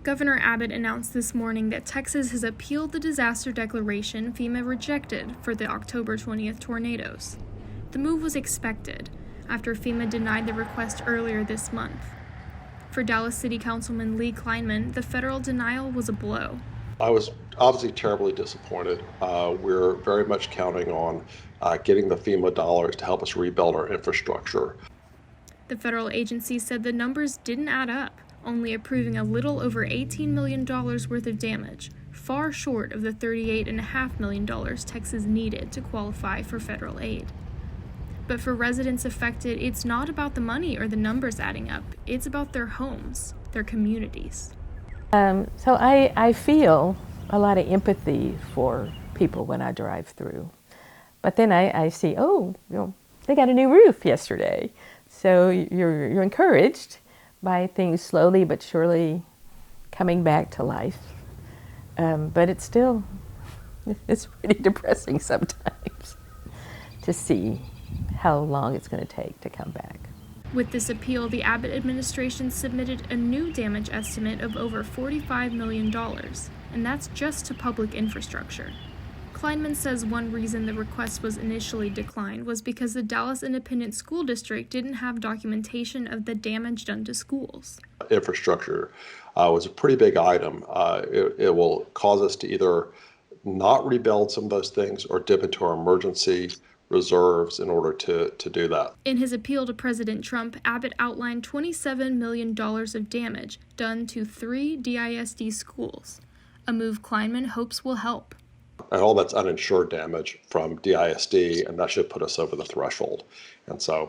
Governor Abbott announced this morning that Texas has appealed the disaster declaration FEMA rejected for the October 20th tornadoes. The move was expected after FEMA denied the request earlier this month. For Dallas City Councilman Lee Kleinman, the federal denial was a blow. I was obviously terribly disappointed. We're very much counting on getting the FEMA dollars to help us rebuild our infrastructure. The federal agency said the numbers didn't add up, only approving a little over $18 million worth of damage, far short of the $38.5 million Texas needed to qualify for federal aid. But for residents affected, it's not about the money or the numbers adding up. It's about their homes, their communities. So I feel a lot of empathy for people when I drive through. But then I see, they got a new roof yesterday. So you're encouraged by things slowly but surely coming back to life. But it's pretty depressing sometimes to see how long it's going to take to come back. With this appeal, the Abbott administration submitted a new damage estimate of over $45 million, and that's just to public infrastructure. Kleinman says one reason the request was initially declined was because the Dallas Independent School District didn't have documentation of the damage done to schools. Infrastructure was a pretty big item. It will cause us to either not rebuild some of those things or dip into our emergency reserves in order to do that. In his appeal to President Trump, Abbott outlined $27 million of damage done to 3 DISD schools, a move Kleinman hopes will help. And all that's uninsured damage from DISD, and that should put us over the threshold. And so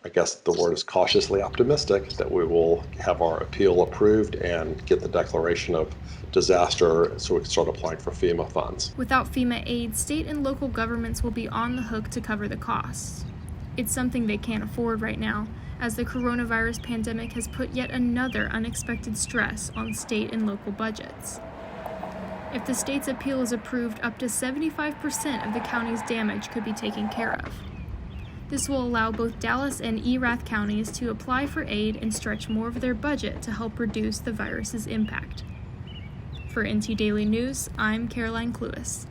I guess the word is cautiously optimistic that we will have our appeal approved and get the declaration of disaster so we can start applying for FEMA funds. Without FEMA aid, state and local governments will be on the hook to cover the costs. It's something they can't afford right now, as the coronavirus pandemic has put yet another unexpected stress on state and local budgets. If the state's appeal is approved, up to 75% of the county's damage could be taken care of. This will allow both Dallas and Erath counties to apply for aid and stretch more of their budget to help reduce the virus's impact. For NT Daily News, I'm Caroline Cluess.